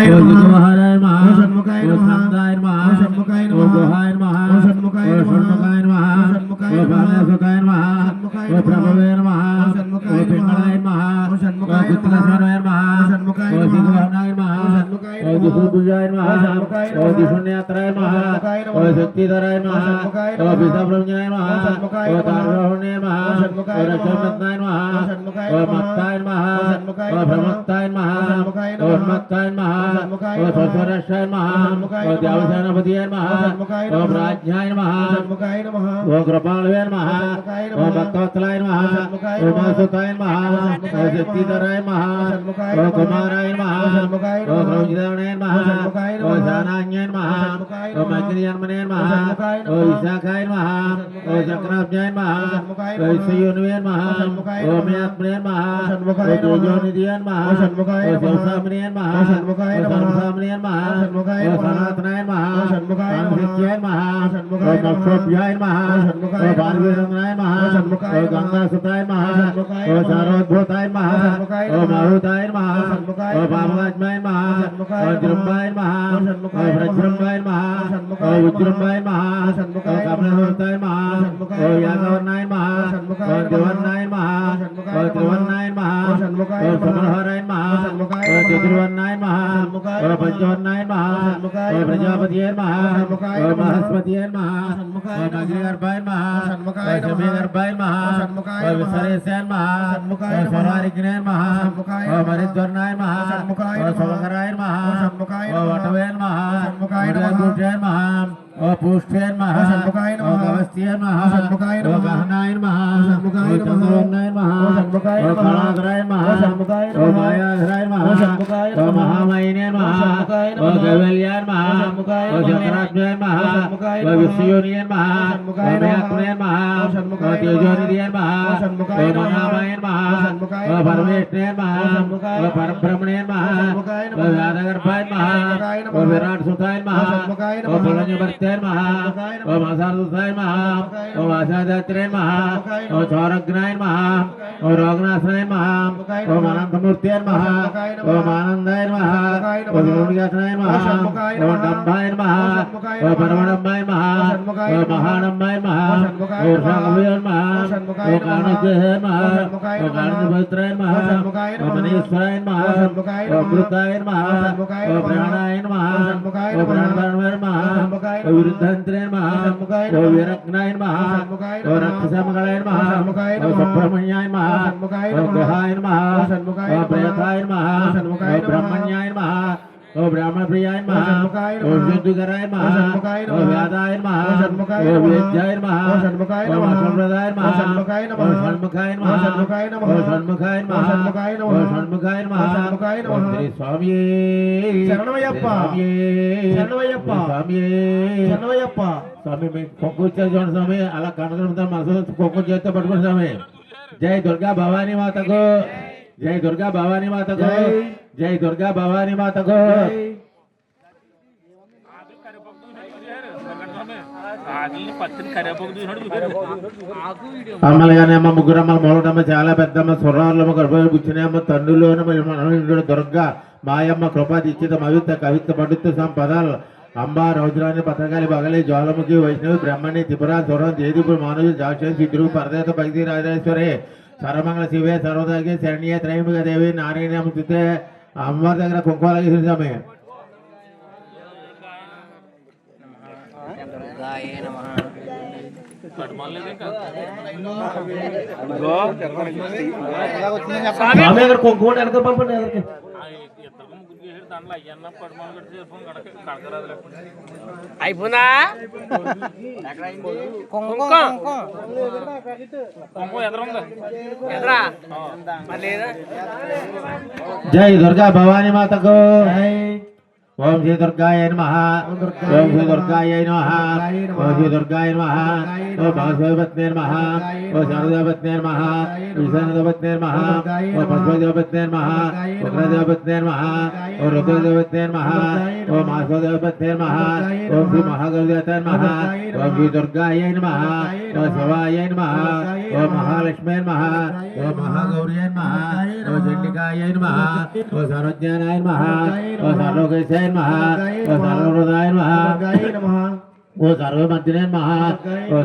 षण्मुखाय नमः ओम षण्मुखाय नमः ओम षण्मुखाय नमः ओम षण्मुखाय नमः ओम षण्मुखाय नमः ओम षण्मुखाय नमः ओम प्रभवे नमः ओम पिंगलाय नमः ओम षण्मुखाय नमः ओम षण्मुखाय नमः ओम सिद्धवनाय नमः ओम षण्मुखाय नमः ओम दिशुभुजाय नमः ओम दिशुन्यात्राय नमः ओम शक्तिधराय नमः ओम विषब्रह्मण्याय नमः ओम तारवहण्याय नमः ओम रक्षामत्नाय नमः ओम मत्ताय नमः ओम भ्रमत्ताय नमः ओम मत्ताय नमः ओम सर्वरक्षाय नमः ओम देवसेनापतिये नमः ओम राज्याय नमः ओम कृपालवे नमः ओम भक्तवत्सलाय नमः ओम सुताय नमः ओम शक्तिधराय नमः ओम कुमाराय नमः ओम रौद्रवणे नमः ओम शानान्ये नमः ओम अग्निजन्मने नमः ओम विशाखाय नमः ओम चक्राब्जाय नमः ओम सयोनिवे नमः ओम आत्मने नमः ओम तेजोनिधिये नमः ओम शिवसामने नमः ओम सर्वसामने नमः ओम सनातनाय नमः ओम नित्याय नमः ओम मोक्षोभ्याय नमः ओम भार्गवरत्नाय नमः ओम गंगासुताय नमः ओम सारोद्भूताय नमः ओम आहुताय नमः ओम भावगात्माय नमः ओम जृंभाय नमः ओम व्रजृंभाय नमः ओम उज्जृंभाय नमः ओम कमलहोताय नमः ओम यागवर्णाय नमः ओम देवर्णाय नमः ओम त्रिवर्णाय नमः ओम समरहराय नमः ओम चतुर्वर्णाय नमः ओम पंचवर्णाय नमः ओम प्रजापतिये नमः ओम बृहस्पतिये नमः ओम अग्निगर्भाय नमः ओम शमीगर्भाय नमः ओम विसरेशाय नमः ओम सर्वारिग्ने नमः ओम हरिद्वर्णाय नमः ओम समकराय नमः ओम वटवे नमः ओम दूषे नमः ओम पुष्टे नमः ओम अवस्थिये नमः ओम गहनाय नमः ओम चंद्रवर्णाय नमः ओम फलाग्राय नमः ओम मायाग्राय नमः ओम महामहिने नमः ओम कैवल्याय नमः ओम चक्राब्जाय नमः ओम विष्णुयोनिये नमः ओम आत्मने नमः ओम तेजोनिधिये नमः ओम महामाय नमः ओम परमेष्ठे नमः ओम परब्रह्मणे नमः ओम व्याधगर्भाय नमः ओम विराट सुताय नमः ओम फलंजवर्त्याय नमः ओम आसारदूताय नमः ओम आसादात्रे नमः ओम चौरग्नाय नमः ओम रोगनाशनाय नमः ओम अनंतमूर्तये नमः ओम आनंदाय नमः ओम विमुक्ताय नमः ओम डंभाय नमः ओम परमडंभाय नमः ओम महाडंभाय नमः ओम शाकभुजे नमः ओम कारणज्ञे नमः ओम कारणपवित्राय नमः ओम मनीश्वराय नमः ओम कृताय नमः ओम प्राणाय नमः ओम प्राणधर्माय नमः ओम विरुद्धंत्रे नमः ओम वीरज्ञाय नमः ओम रक्तसमगलाय नमः ओम सुब्रह्मण्याय नमः ओम गुहाय नमः ओम प्रेताय नमः ओम ब्रह्मण्याय नमः ओम ब्राह्मण प्रियाय नमः ओम शुद्धकराय नमः ओम व्यादाय नमः ओम वेद्याय नमः ओम असंप्रदाय नमः ओम षण्मुखाय नमः ओम षण्मुखाय नमः ओम षण्मुखाय नमः ओम श्री स्वामी శరణమయ్యప్ప శరణమయ్యప్ప శరణమయ్యప్ప స్వామి మీ కొంకు చూడండి స్వామి అలా కనకలుంటాం మనసులో కొంకు చేస్తే పట్టుకుని స్వామి జై దుర్గా భవానీ మాతకు జై దుర్గా భవానీ మాతకు జై దుర్గా భవానీ మాతకు అమ్మలుగానే అమ్మ ముగ్గురమ్మ మూలటమ్మ చాలా పెద్దమ్మ సుర్రాళ్ళమ్మ గర్భ కూర్చునేమ్మ తండ్రిలోనమ్మ దుర్గా మాయమ్మ కృపా దీక్షితం అవిత్త కవిత్త పడుతు సంపదాలు अंबा रौद्रानी पत्रकाली बगले ज्वालामुखी वैष्णवी ब्रह्मणी त्रिपुरा सुरन जयदीपुर मानव जाक्षर सिद्धू परदेत भक्ति राजेश्वरे सर्वमंगल शिवे सर्वदागे शरणीय त्रैमुख देवी नारायण अमृते अम्मार దగ్గర కుంకుమాలకి సమయం స్వామి దగ్గర కుంకుమ ఎనక పంపండి ఎదరికి అయిపోయిందా జై దుర్గా భవానీ మాతకు ओम श्री दुर्गाय नमः ओम श्री दुर्गाय नमः ओम श्री दुर्गाय नमः ओम भास्वदेवपत्ने नमः ओम शारदादेवपत्ने नमः ईशानदेवपत्ने नमः ओम पद्मदेवपत्ने नमः उग्रदेवपत्ने नमः ओम रुद्रदेवपत्ने नमः ओम आश्वदेवपत्ने नमः ओम श्री महागणपतये नमः ओम श्री दुर्गाय नमः ఓ శివాయ నమః ఓ మహాలక్ష్మీ నమః ఓ మహాగౌరీ నమః ఓ చండికాయ నమః ఓ సర్వజ్ఞానాయ నమః ఓ సర్వలోకేశాయ నమః ఓ సర్వహృదాయ నమః ఓ సర్వమర్దినే నమః ఓ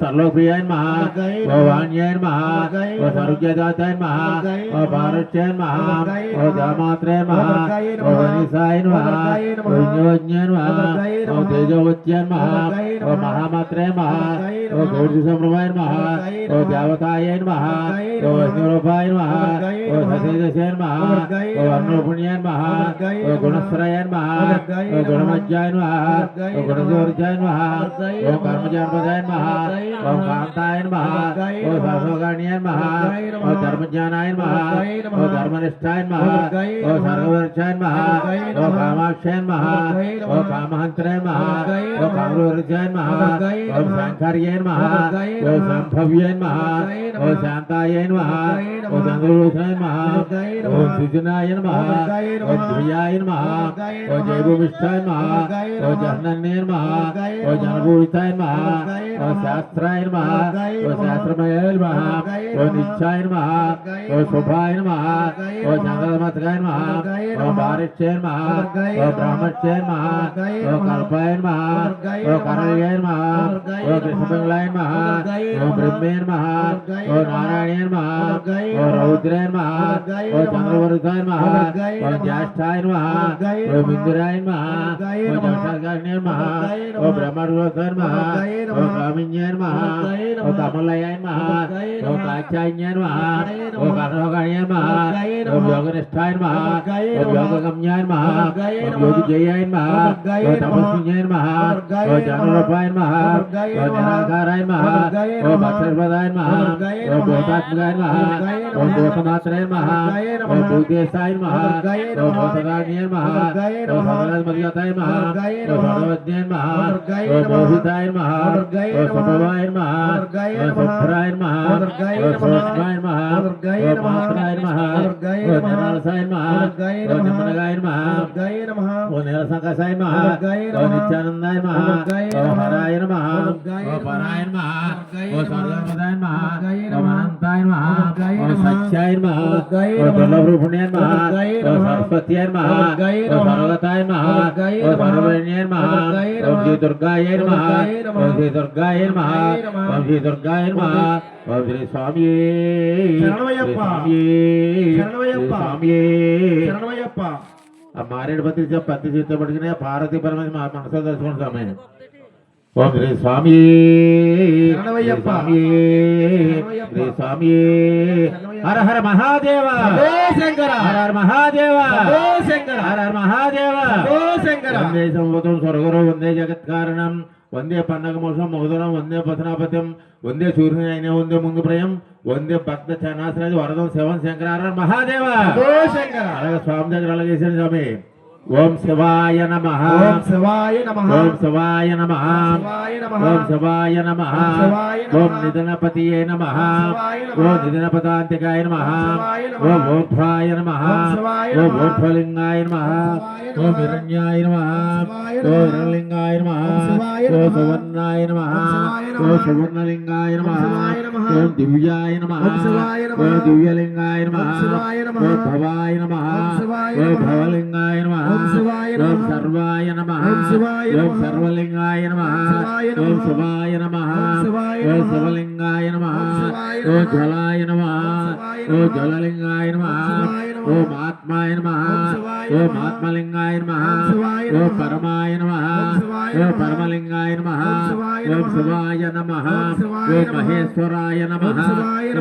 సర్వప్రియాయ నమః ఓ వాణ్యాయ నమః ఓ సర్వజ్ఞదాతాయ నమః ఓ పారుష్యాయ నమః ఓ దామాత్రే నమః ఓ వనిసాయ నమః ఓ విజ్ఞాయ నమః ఓ తేజోవత్యాయ నమః ఓ మహామాత్రే నమః ఓ గౌరీ సంభ్రమాయ నమః ఓ దేవతాయ నమః ఓ విష్ణురూపాయ నమః ఓ సతేజసాయ నమః ఓ వర్ణోపుణ్యాయ నమః ఓ గుణశ్రయాయ నమః ఓ గుణమజ్జాయ నమః ఓ గుణజోర్జాయ నమః ఓ కర్మజాన్పదాయ నమః ఓ కాంతాయ నమః ఓ సర్వగాణ్యాయ నమః ఓ ధర్మజ్ఞానాయ నమః ఓ ధర్మనిష్టాయ నమః ఓ సర్వవర్షాయ నమః ఓ కామాక్షాయ నమః ఓ కామహంత్రాయ నమః ఓ కామవర్షాయ నమః ఓ శంకర్యాయ నమః ఓ సంభవ్యాయ నమః ఓ శాంతాయ నమః ఓ చంద్రభూషాయ నమః ఓ సుజనాయ నమః ఓ ధ్రుయాయ నమః ఓ జయభూమిష్ఠాయ నమః ఓ జహ్నన్యాయ నమః ఓ జనభూషాయ నమః ఓ శాస్త్రాయ నమః ఓ శాస్త్రమయాయ నమః ఓ నిత్యాయ నమః ఓ శుభాయ నమః ఓ చంద్రమతకాయ నమః ఓ భారిష్యాయ నమః ఓ బ్రహ్మష్యాయ నమః ఓ కల్పాయ నమః ఓ కరళ్యాయ నమః ఓ కృష్ణపింగళాయ నమః ఓ బ్రహ్మే నమః ఓ నారాయణాయ నమః ఓ రౌద్రాయ నమః ఓ చంద్రవరుతాయ నమః ఓ జ్యేష్ఠాయ నమః ఓ బిందురాయ నమః ఓ జంసాకాయ నమః ఓ బ్రహ్మరుతాయ నమః ఓ కామిన్యాయ నమః ఓ కమలయాయ నమః ఓ కాచాన్యాయ నమః ఓ కర్ణోగాయ నమః ఓ యోగనిష్ఠాయ నమః ఓ యోగగమ్యాయ నమః ఓ యోగిజయాయ నమః ఓ తపస్విన్యాయ నమః ఓ జనరూపాయ నమః ఓ నిరాకారాయ నమః ఓ భక్షర్పదాయ నమః ఓ భూతాత్మకాయ నమః ఓ భూతమాత్రాయ నమః ఓ భూతేశాయ నమః ఓ భూతగాణ్యాయ నమః ఓ సర్వమర్యాదాయ నమః ఓ సర్వజ్ఞాయ నమః ఓ మోహితాయ నమః ఓ సుభవాయ నమః ఓ శుభ్రాయ నమః ఓ సూక్ష్మాయ నమః ఓ మాత్రాయ నమః ఓ నిరాలసాయ నమః ఓ నిమ్మనగాయ నమః ఓ నిరసంకసాయ నమః ఓ నిత్యానందాయ నమః ఓ హరాయ నమః ఓ పరాయ నమః ఓ సర్వమదాయ నమః ఓ అనంతాయ నమః ఓ సత్యాయ నమః ఓ దుర్లభరూపిణ్యాయ నమః ఓ సరస్వత్యాయ నమః ఓ సర్వగతాయ నమః ఓ సర్వజ్ఞాయ నమః ఓ శ్రీ దుర్గాయ నమః ఓ శ్రీ దుర్గాయ నమః ఓ శ్రీ దుర్గాయ నమః ఓ శ్రీ స్వామియే శరణమయ్యప్ప శరణమయ్యప్ప శరణమయ్యప్ప ఆ మారేడు పత్రి పత్తి చేత పట్టుకుని పార్వతీ పరమేశ్వరి మా మనసులో తెలుసుకున్న సమయం ఓం శ్రీ స్వామి శరణమయ్యప్ప శ్రీ స్వామి హర హర మహాదేవ శంకర హర హర మహాదేవ శంకర హర హర మహాదేవ శంకర వందే సంవతం స్వర్గరు వందే జగత్కారణం వందే పండగ మోసం మోదనం వందే పథనాపత్యం వందే సూర్యుని అయిన వందే ముందు ప్రయం వందే భక్త చనాశ్రది వరదం శివం శంకర హర హర మహాదేవ శంకర అలాగే స్వామి దగ్గర అలాగేసాడు స్వామి ఓం శివాయ నమః ఓం శివాయ నమః ఓం శివాయ నమః శివాయ నమః ఓం శివాయ నమః శివాయ నమః ఓం నిధనపతియే నమః శివాయ నమః ఓం నిధనపదాంతికాయ నమః శివాయ నమః ఓం ఊర్ధ్వాయ నమః శివాయ ఓం నమః ఊర్ధ్వలింగాయ నమః ఓం హిరణ్యాయ నమః ఓం హిరణ్యలింగాయ నమః ఓం సువర్ణాయ నమః ఓం సువర్ణలింగాయ నమః ఓం దివ్యాయ నమః ఓం దివ్యలింగాయ నమః ఓం భవాయ నమః ఓం భవలింగాయ నమః ఓం సర్వాయ నమః ఓం సర్వలింగాయ నమః ఓం శివాయ నమః ఓం శివలింగాయ నమః ఓం జ్వలాయ నమః ఓం జ్వలలింగాయ నమః ఓం ఆత్మాయ నమః ఓం ఆత్మలింగాయ నమః ఓం పరమాయ నమః ఓం పరమలింగాయ నమః ఓం శివాయ నమః ఓం మహేశ్వరాయ నమః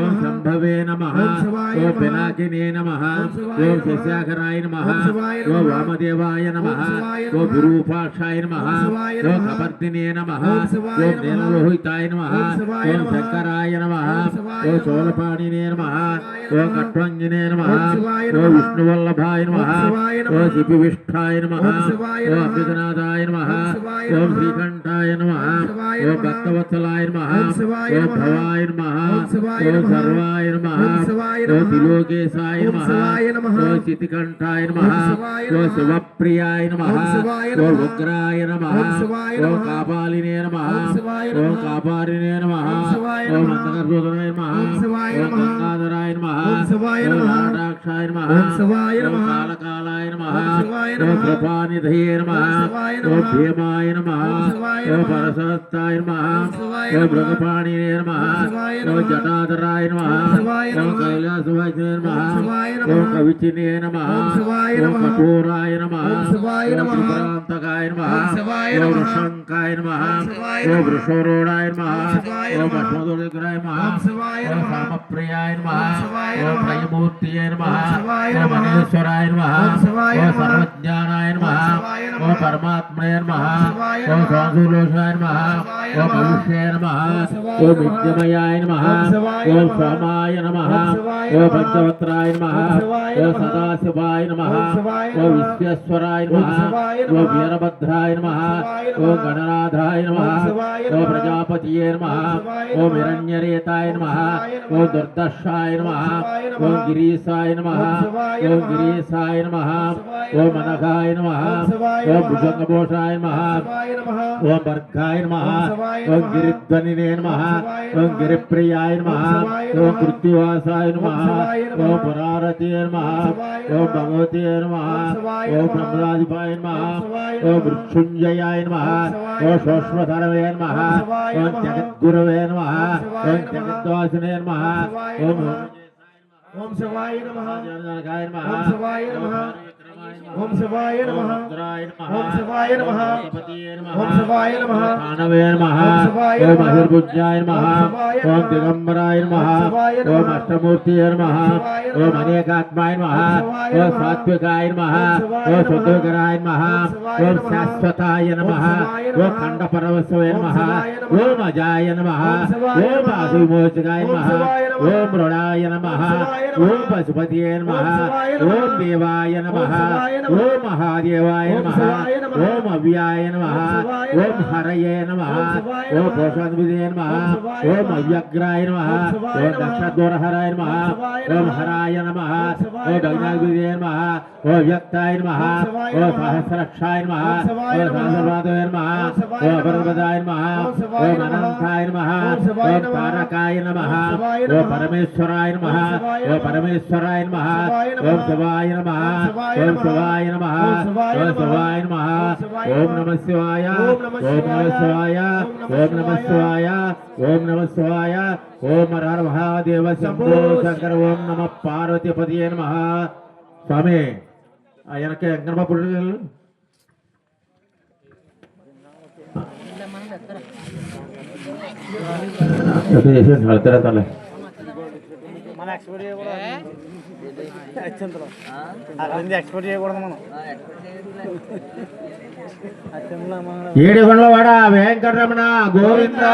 ఓం శంభవే నమః ఓం పినాకినే నమః ఓం శశాకరాయ నమః ఓం వామదేవాయ నమః ఓం విరూపాక్షాయ నమః ఓం కపర్దినే నమః ఓం నీలలోహితాయ నమః ఓం శంకరాయ నమః ఓం శూలపాణినే నమః ఓం కట్వంగినే నమః ఓం విష్ణువల్లభాయ నమః ఓం శిపివిష్ఠాయ నమః ఓం అంబికనాథాయ నమః ఓం శ్రీకంఠాయ నమః ఓం భక్తవత్సలాయ నమః ఓం భవాయ నమః ఓం సర్వాయ నమః ఓం త్రిలోకేశాయ నమః ఓం శితికంఠాయ నమః ఓం శివప్రియాయ శివాయ నమః ఓం శివాయ ఓం నమః ఉగ్రాయ నమః ఓం శివాయ ఓం నమః కాపాలినే నమః ఓం శివాయ ఓం నమః కాపాలినే నమః ఓం శివాయ ఓం నమః అంతఃకృతనాయ నమః ఓం శివాయ ఓం నమః గంగాధరాయ నమః ఓం శివాయ ఓం నమః లాటాక్షాయ నమః ఓం శివాయ ఓం నమః కాలకాలాయ నమః ఓం శివాయ ఓం నమః కృపానిధయే నమః ఓం శివాయ ఓం నమః భీమాయ నమః ఓం శివాయ ఓం నమః పరసహస్తాయ నమః ఓం శివాయ ఓం నమః మృగపాణినే నమః ఓం శివాయ ఓం నమః జటాధరాయ నమః ఓం శివాయ ఓం నమః కైలాసవాసినే నమః ఓం శివాయ నమః ఓం కవిచినే నమః ఓం శివాయ ఓం నమః కఠోరాయ నమః ఓం శివాయ ఓం నమః త్రిపురాంతకాయ నమః ఓం శివాయ ఓం నమః వృషంకాయ నమః ఓం శివాయ ఓం నమః వృషోరోడాయ నమః ఓం శివాయ ఓం నమః భస్మదోళికరాయ నమః ఓం శివాయ ఓం నమః కామప్రియాయ నమః ఓం శివాయ ఓం నమః త్రయమూర్తియే నమః ఓం శివాయ ఓం నమః మహేశ్వరాయ నమః ఓం శివాయ ఓం నమః సర్వజ్ఞానాయ నమః ఓం శివాయ నమః ఓం పరమాత్మనే నమః ఓం శివాయ ఓం నమః సాధులోషాయ నమః శివాయ ఓం నమః భవిష్యే నమః ఓం శివాయ ఓం నమః విద్యమయాయ నమః ఓం శివాయ ఓం నమః సోమాయ నమః ఓం శివాయ ఓం నమః పంచవత్రాయ నమః ఓం శివాయ ఓం నమః సదాశివాయ నమః ఓం శివాయ ఓం నమః విశ్వేశ్వరాయ ఓం నమః శివాయ ఓం నమః వీరభద్రాయ నమః శివాయ నమః ఓం గణనాథాయ నమః ఓం శివాయ ఓం నమః ప్రజాపతియే నమః ఓం శివాయ ఓం నమః హిరణ్యరేతాయ నమః శివాయ నమః ఓం దుర్దర్శాయ నమః శివాయ నమః ఓం గిరీశాయ నమః ఓం శివాయ ఓం నమః గిరీశాయ నమః శివాయ ఓం నమః అనఘాయ నమః ఓం శివాయ ఓం నమః భుజంగభూషాయ నమః శివాయ నమః ఓం భర్గాయ నమః ఓం శివాయ ఓం నమః గిరిధ్వనినే నమః ఓం శివాయ ఓం నమః గిరిప్రియాయ నమః ఓం శివాయ ఓం నమః కృత్తివాసాయ నమః ఓం శివాయ నమః ఓం పురారతియే నమః ఓం శివాయ ఓం నమః భగవతియే నమః ఓం శివాయ ఓం నమః బ్రహ్మరాధిపాయ నమః ఓం శివాయ ఓం నమః మృత్యుంజయాయ నమః ఓం శివాయ ఓం నమః సూక్ష్మధరవే నమః ఓం శివాయ ఓం నమః జగద్గురవే నమః ఓం శివాయ ఓం నమః జగద్వాసినే నమః ఓం శివాయ ఓం నమః ఓం శివాయ నమః జనకాయ నమః ఓం శివాయ నమః ఓం శివాయ నమః రుద్రాయ నమః ఓం శివాయ నమః గణపతియే నమః ఓం శివాయ నమః కానవే నమః ఓం శివాయ ఓం నమః అహిర్భుజాయ నమః ఓం శివాయ ఓం నమః దిగంబరాయ నమః ఓం శివాయ నమః ఓం అష్టమూర్తియే నమః ఓం శివాయ నమః ఓం అనేకాత్మాయ నమః ఓం శివాయ ఓం నమః సాత్వికాయ నమః ఓం శివాయ ఓం నమః శుద్ధోకరాయ నమః ఓం శివాయ ఓం నమః శాశ్వతాయ నమః ఓం శివాయ నమః ఓం ఖండపరవశవే ఓం నమః శివాయ నమః ఓం అజాయ నమః ఓం శివాయ ఓం నమః ఆదిమోచకాయ ఓం నమః శివాయ నమః ఓం మృడాయ నమః ఓం శివాయ నమః ఓం పశుపతియే నమః ఓం శివాయ నమః ఓం దేవాయ నమః ఓం శివాయ నమః ఓం మహాదేవాయ ఓం నమః శివాయ నమః ఓం అవ్యాయ నమః ఓం శివాయ ఓం నమః హరయే నమః ఓం శివాయ ఓం నమః పోషాద్విదే నమః ఓం శివాయ ఓం నమః అవ్యగ్రాయ నమః ఓం శివాయ ఓం నమః దక్షద్వరహరాయ నమః ఓం శివాయ ఓం నమః హరాయ నమః ఓం శివాయ ఓం నమః భగ్నాద్విదే నమః ఓం వ్యక్తాయ నమః ఓం శివాయ ఓం నమః సహస్రక్షాయ నమః ఓం శివాయ ఓం నమః సహస్రపాదాయ నమః ఓం శివాయ ఓం నమః అపరపదాయ నమః ఓం శివాయ ఓం నమః అనంతాయ నమః ఓం శివాయ ఓం నమః తారకాయ నమః ఓం శివాయ ఓం నమః పరమేశ్వరాయ నమః ఓం శివాయ ఓం నమః పరమేశ్వరాయ నమః శివాయ నమః ఓం శివాయ నమః ఓం శివాయ ఓం నమః శివాయ నమః ఓం శివాయ ఓం నమః శివాయ నమః ఓం శివాయ ఓం నమః నమః శివాయ ఓం నమః ఓం నమః శివాయ ఓం నమః శివాయ ఓం నమః శివాయ ఓం హర హర మహాదేవ శంభో శంకర ఓం నమః పార్వతీపతియే నమః స్వామి ఆయనకి వెంకటమ్మ పుట్టిన ಹೇಳ್ತಾರೆ మన ఎక్స్పోర్ట్ చేయకూడదు అక్కడ నుంచి ఎక్స్పోర్ట్ చేయకూడదు మనం ఏడుగొండవాడ వెంకటరమణ గోవింద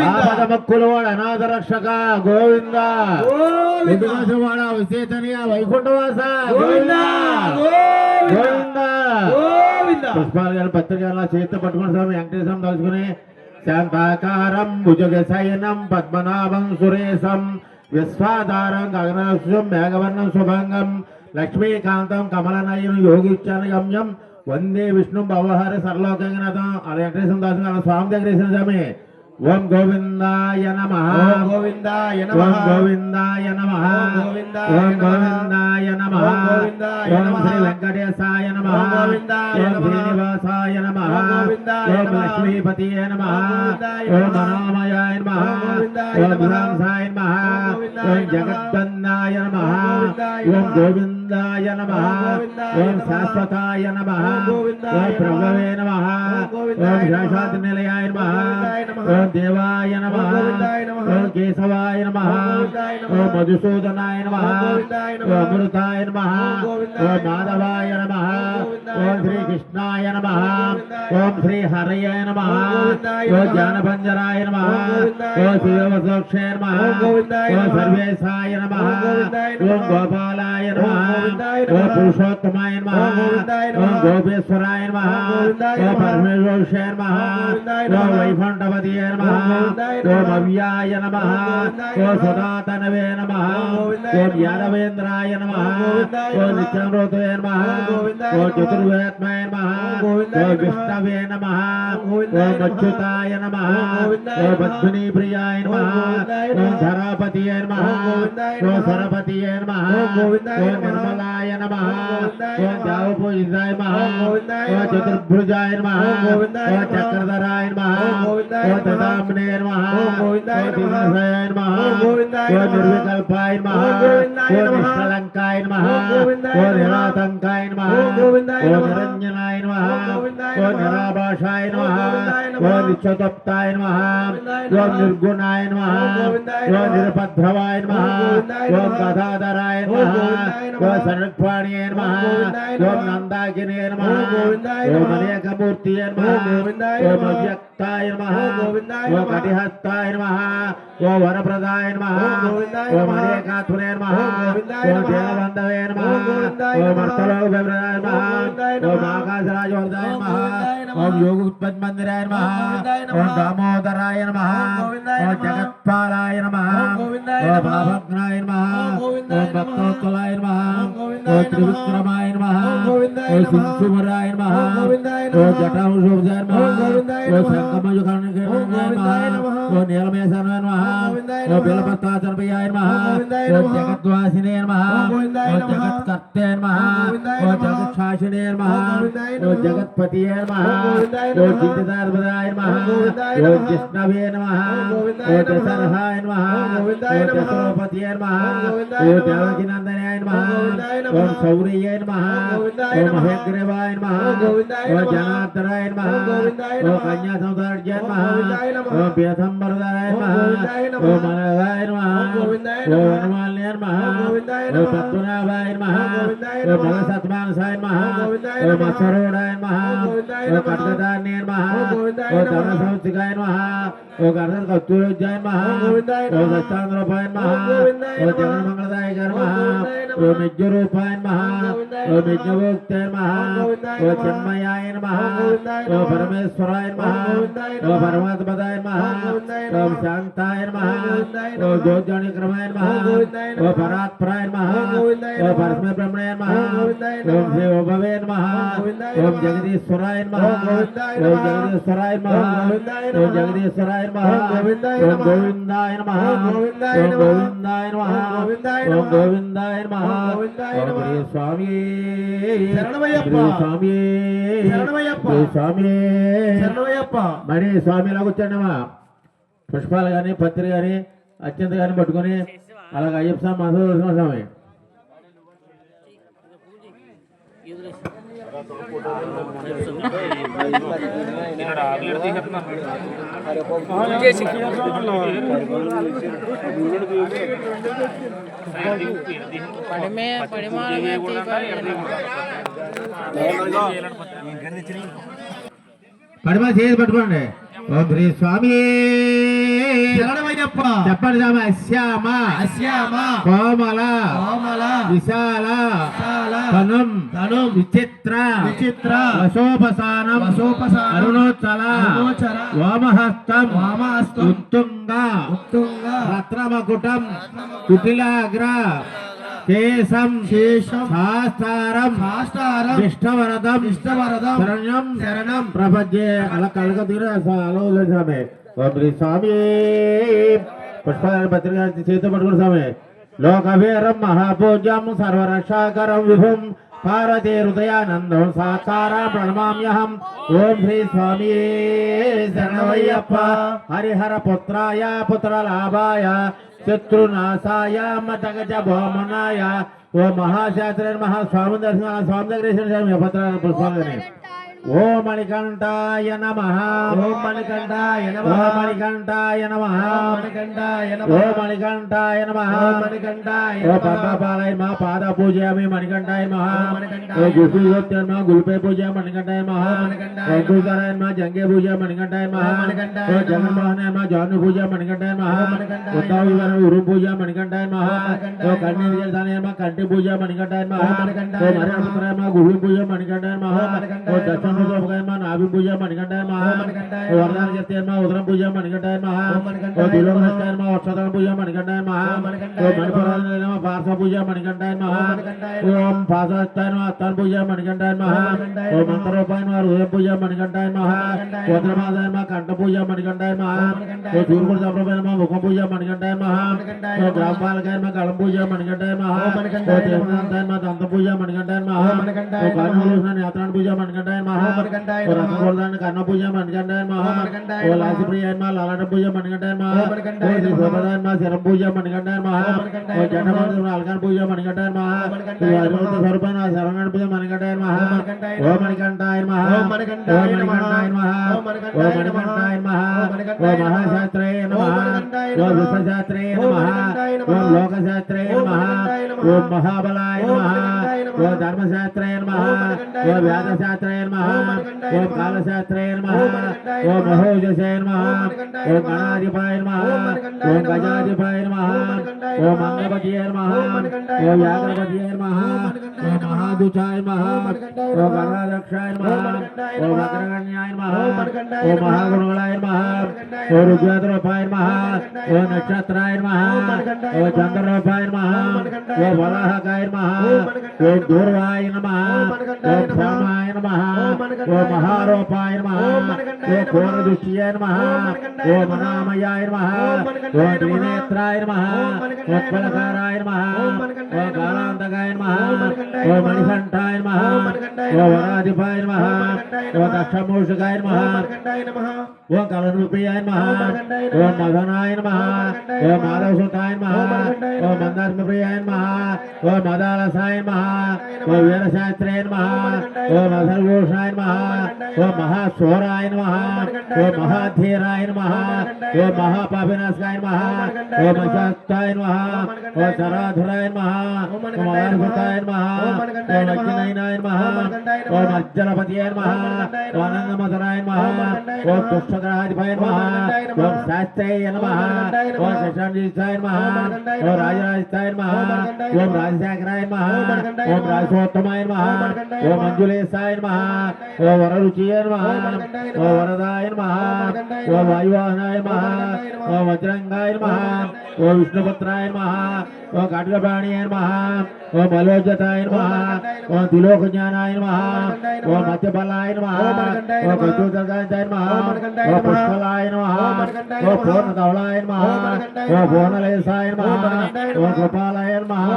ఆపదమక్కులవాడ అనాథ రక్షక గోవింద వాడ విశేషనీయ వైకుంఠవాస గోవింద గోవింద పుష్పాలు గారు పత్రికల చేతితో పట్టుకుని స్వామి వెంకటేశ్వరం తలుచుకుని శాంతాకారం భుజగ శయనం పద్మనాభం సురేశం విశ్వాధారం గగనాశం మేఘవర్ణం శుభంగం లక్ష్మీకాంతం కమలనయనం యోగిచ్చాన గమ్యం వందే విష్ణు భవహర సర్లోకంగనాథం అలా వెంకటేశ్వర దాసు అలా స్వామి దగ్గర వేసిన స్వామి ఓం గోవిందాయ నమః ఓం గోవిందాయ ఓం నమః గోవిందాయ నమః ఓం గోవిందాయ నమః ఓం శ్రీ వెంకటేశాయ నమః ఓం శ్రీనివాసాయ నమః ఓం లక్ష్మీపతియే నమః ఓం మనోమయాయ నమః ఓం విలాసాయ నమః ఓం జగద్దందాయ నమః ఓం గోవిందాయ నమః ఓం శాశ్వతాయ నమః ఓం ప్రభవే నమః ఓం శాశ్వత నిలయాయ నమః ఓం దేవాయ నమః ఓం కేశవాయ నమః ఓం మధుసూదనాయ నమః ఓం అమృతాయ నమః ఓం మాధవాయ నమః ఓం శ్రీకృష్ణాయ నమః ఓం శ్రీ హరయ నమః ఓం జ్ఞానభంజరాయ నమః ఓం శివవసోక్షయ నమః ఓం సర్వేశాయ నమః ఓం గోపాలాయ నమః ఓం పురుషోత్తమాయ నమః ఓం గోపేశ్వరాయ నమః ఓం పరమేశ్వరాయ నమః ఓం వైకుంఠపతియే నమః ఓం అవ్యాయ నమః ఓం సనాతనవే నమః ఓం యాదవేంద్రాయ నమః ఓం నిత్యమృతవే నమః ఓం చతుర్వేత్మాయ నమః ఓం విష్ణవే నమః ఓం అచ్యుతాయ నమః ఓం పద్మినీ ప్రియాయ నమః ఓం ధరాపతియే నమః ఓం సరపతియే నమః ఓం నిర్మలాయ నమః ఓం దేవపూజితాయ నమః ఓం చతుర్భుజాయ నమః ఓం చక్రధరాయ నమః ఓం దదామ్నే నమః ఓం దినసయాయ నమః ఓం నిర్వికల్పాయ నమః ఓం నిష్కళంకాయ నమః ఓం నిరాతంకాయ నమః ఓం నిరంజనాయ నమః ఓం నిరాభాషాయ నమః ఓం నిత్యతప్తాయ నమః ఓం నిర్గుణాయ నమః ఓం నిరపద్భవాయ నమః ఓం గదాధరాయ నమః ఓం సనత్వాణియే నమః ఓం నందాకినే నమః ఓం అనేకమూర్తియే నమః ఓం అవ్యక్తాయ నమః ఓం అధిహస్తాయ నమః ఓం వరప్రదాయ నమః ఓం అనేకాత్మనే నమః ఓం దేవబంధవే నమః ఓం అర్థలోకప్రదాయ నమః ఓం ఆకాశరాజవర్ధాయ నమః ఓం యోగోత్పత్తిమందిరాయ నమః ఓం దామోదరాయ నమః ఓం జగత్పాలాయ నమః ఓం భావగ్నాయ నమః ఓం భక్తోత్కలాయ నమః ఓం త్రివిక్రమాయ నమః ఓం సింధువరాయ నమః ఓం జటాంశోభాయ నమః ఓం శంఖమయుగణాయ నమః ఓం నీలమేశాయ నమః ఓం బిలపత్రాచర్పయాయ నమః ఓం జగద్వాసినే నమః ఓం జగత్కర్తే నమః ఓం జగత్శాసినే నమః ఓం జగత్పతియే నమః ఓం జితదార్పదాయ నమః ఓం జిష్ణవే నమః ఓం దశరహాయ నమః ఓం దశరపతియే నమః ఓం దేవకినందనాయ నమః ఓం శౌర్యే నమః ఓం మహేగ్రీవాయ నమః ఓం జనార్దనాయ నమః ఓం కన్యా సంసార్జయ నమః ఓం పీతంబరదాయ నమః ఓం మనదాయ నమః ఓం వనమాల్య నమః ఓం పద్మనాభాయ నమః ఓం మలసత్మానసాయ నమః ఓం మత్సరోడాయ నమః ఓం ఖడ్గదాన్యే నమః ఓం ధనసంస్థికాయ నమః ఓం గర్ధకస్తూరోజ్జాయ నమః ఓం సత్యాంధ్రోపాయ నమః ఓం జగన్మంగళదాయ నమః ఓం యజ్ఞరూపాయ నమః ఓం యజ్ఞభోక్తే నమః ఓం చిన్మయాయ నమః ఓం పరమేశ్వరాయ నమః ఓం పరమాత్మదాయ నమః ఓం శాంతాయ నమః ఓం జ్యోతిజానిక్రమాయ నమః ఓం పరాత్పరాయ నమః ఓం పరస్మై బ్రహ్మణే నమః ఓం శ్రీ ఓభవే నమః ఓం జగదీశ్వరాయ నమః ఓం జగదీశ్వరాయ నమః ఓం జగదీశ్వరాయ నమః ఓం గోవిందాయ నమః ఓం గోవిందాయ నమః ఓం గోవిందాయ నమః ఓం శ్రీ స్వామి శరణమయ్యప్ప స్వామి శరణమయ్యప్ప స్వామి శరణమయ్యప్ప మరి స్వామిలా కూర్చోండమ్మా పుష్పాలు కానీ పత్రి కానీ అత్యంత కానీ పట్టుకొని అలాగే అయ్యప్ప స్వామి మాధవ స్వామి పడిమ చేసి పట్టుకోండి ఓం శ్రీ స్వామి శరణమయ్యప్ప చెప్పండి స్వామి అశ్యామ అశ్యామ కోమల కోమల విశాల విశాల తనుం తనుం విచిత్ర విచిత్ర వశోపసానం వశోపసానం అరుణోచ్చల అరుణోచ్చల వామహస్తం వామహస్తం ఉత్తుంగ ఉత్తుంగ రత్నమకుటం కుటిలాగ్ర కేశం శేషం శాస్త్రం శాస్త్రం విష్ణవరదం విష్ణవరదం శరణ్యం శరణం ప్రపంచే అలా కలగ తీరు అలో స్వామి ఓం శ్రీ స్వామి పుష్పాల పత్రిక చేతితో పట్టుకుని స్వామి లోకవీరం మహాపూజ్యం సర్వరక్షాకరం విభుం పార్వతీ హృదయానందం సాకారా ప్రణమామ్యహం ఓం శ్రీ స్వామి శరణమయ్యప్ప హరిహర పుత్రాయ పుత్రలాభాయ శత్రునాశాయ మతగజ భోమనాయ ఓ మహాశాస్త్ర మహాస్వామి దర్శన స్వామి దగ్గర పుష్పాలని ఓం మణికంఠాయ నమః ఓం మణికంఠాయ నమః ఓం మణికంఠాయ నమః మణికంఠాయ నమః ఓం మణికంఠాయ నమః ఓం మణికంఠాయ ఓ నమః పద్మపాలయ నమః పాద పూజయామి మణికంఠాయ నమః మణికంఠాయ ఓ గురుయోత్తర నమః గురుపే పూజ మణికంఠాయ నమః మణికంఠాయ ఓ గురుకరాయ నమః జంగే పూజ మణికంఠాయ నమః మణికంఠాయ ఓ జగన్మోహన నమః జాను పూజ మణికంఠాయ నమః మణికంఠాయ ఉత్తమ ఉరు పూజ మణికంఠాయ నమః మణికంఠాయ ఓ కన్నీరు జలదాన నమః కంటి పూజ మణికంఠాయ నమః మణికంఠాయ ఓ మరణపుత్రాయ నమః గురు పూజ మణికంఠాయ నమః మణికంఠాయ ఓ దక్షిణ రూపకాయ నమః నాభి పూజ మణికంఠాయ నమః మణికంఠాయ ఓ వరదాన కీర్తి నమః ఉదరం పూజ మణికంఠాయ నమః మణికంఠాయ ఓ దిలోకనస్తాయ నమః వర్షాదన పూజ మణికంఠాయ నమః మణికంఠాయ ఓ మణిపురాయ నమః పార్శ్వ పూజ మణికంఠాయ నమః మణికంఠాయ ఓం పాసాస్తాయ నమః అత్తాన పూజ మణికంఠాయ నమః ఓ మంత్రోపాయ నమః హృదయ పూజ మణికంఠాయ నమః ఓ ద్రమాదాయ నమః కంఠ పూజ మణికంఠాయ నమః ఓ తూర్పు సంప్రదాయ నమః ముఖ పూజ మణికంఠాయ నమః ఓ గ్రామపాలకాయ నమః గళం పూజ మణికంఠాయ నమః ఓ దేవదంతాయ నమః దంత పూజ మణికంఠాయ నమః ఓ కర్ణభూషణ నేత్రాణ పూజ మణికంఠాయ నమః ఓ రత్నగోల్దాన కర్ణ పూజ మణికంఠాయ నమః ఓ లాసిప్రియ నమః లలాట పూజ మణికంఠాయ నమః ఓ శ్రీ శోభదాయ నమః శరం పూజ మణికంఠాయ నమః ఓ జండమంత్ర అల్కాన పూజ మణికంఠాయ నమః ఓ హరివంత స్వరూపాయ శరణాణ పూజ మణికంఠాయ నమః ఓ మణికంఠాయ నమః ఓ మణికంఠాయ నమః ఓ మణికంఠాయ నమః ఓ మహాశాస్త్రే నమః ఓ విశ్వశాస్త్రే నమః ఓ లోకశాస్త్రే నమః ఓ మహాబలాయ నమః ఓ ధర్మశాస్త్రే నమః ఓ వేదశాస్త్రే నమః ఓ కాలశాస్త్రే నమః ఓ మహోజసే నమః ఓ గణాధిపాయ నమః ఓ గజాధిపాయ నమః ఓ మంగళపతియే నమః ఓ వ్యాఘ్రపతియే నమః ఓ మహాదుచాయ నమః ఓ గణాధ్యక్షాయ నమః ఓ వక్రగణ్యాయ నమః ఓ మహాగుణాయ నమః ఓ రుద్రరూపాయ నమః ఓ నక్షత్రాయ నమః ఓ చంద్రరూపాయ నమః ఓ వరాహకాయ నమః ఓ దూర్వాయ నమః ఓ భ్రమాయ నమః ఓ మహారూపాయ నమః ఓ ఘోరదృష్టియాయ నమః ఓ మహామయాయ నమః ఓ త్రినేత్రాయ నమః ఓ ఫలకారాయ నమః ఓ కాలాంతకాయ నమః ఓ మణికంఠాయ నమః ఓ వరాధిపాయ నమః ఓ దక్షమూషికాయ నమః ఓ కలరూపియాయ నమః ఓ మదనాయ నమః ఓ మాధవసుతాయ నమః ఓ మందారప్రియాయ నమః ఓ మదాలసాయ నమః ఓ వీరశాస్త్రే నమః ఓ మధుభూషాయ నమః ఓ మహాశూరాయ నమః ఓ మహాధీరాయ నమః ఓ మహాపాపినాశకాయ నమః ఓ మశాస్తాయ నమః ఓ చరాధురాయ నమః ఓ మహార్భుతాయ నమః ఓ వజ్రనయనాయ నమః ఓ మజ్జలపతియే నమః ఓ ఆనందమధురాయ నమః ఓ దుష్టగ్రహాధిపాయ నమః ఓ శాస్త్రేయ నమః ఓ శశాంజీసాయ నమః ఓ రాజరాజస్థాయ నమః ఓం రాజశేఖరాయ నమః ఓం రాజోత్తమాయ నమః ఓ మంజులేశాయ నమః ఓ వరరుచియే నమః ఓ వరదాయ నమః ఓ వాయువాహనాయ నమః ఓ వజ్రంగాయ నమః ఓ విష్ణుపుత్రాయ నమః ఓ ఖడ్గపాణియే నమః ఓ మలోజతాయ నమః ఓ త్రిలోకజ్ఞానాయ నమః ఓ మధ్యబలాయ నమః ఓ ప్రచోదకాయ నమః ఓ పుష్పలాయ నమః ఓ పూర్ణధవళాయ నమః ఓ పూర్ణలేశాయ నమః ఓ గోపాలాయ నమః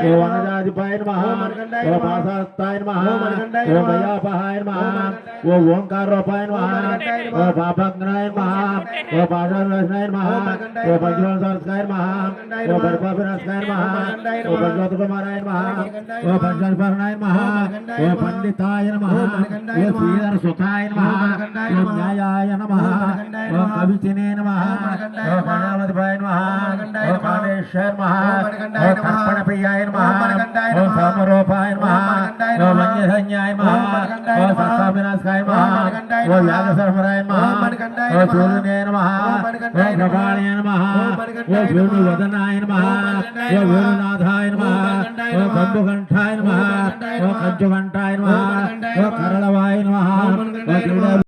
ఓ వనజాధిపాయ నమః ఓ పాశాస్తాయ నమః ఓ మయాపహాయ నమః ఓ ఓంకారూపాయ నమః ఓ పాపగ్నాయ నమః ఓ పాశానాయ నమః ఓ పంచవత్సరాయ నమః ఓ పరిపాపినాశకాయ నమః ఓ పంచవత్కుమారాయ నమః ఓ పంచస్మరణాయ నమః ఓ పండితాయ నమః ఓ శ్రీధర సుతాయ నమః ఓ న్యాయాయ నమః ఓ కవిచినే నమః ఓ ప్రజాపతిపాయ నమః ఓ కాళేశ్వర నమః ఓ తర్పణ ప్రియాయ నమః ఓ సమరూపాయ నమః ఓ మంజసంజ్ఞాయ నమః ఓ సత్తావినాశకాయ నమః ఓ యాగసర్వరాయ నమః ఓ సూర్యనే నమః ఓ కపాళయ నమః ఓ వేణువదనాయ నమః ఓ వేణునాథాయ నమః ఓ కంఠాయ నమః ఓ కంఠాయ నమః ఓ కరళవాయ నమః ఓ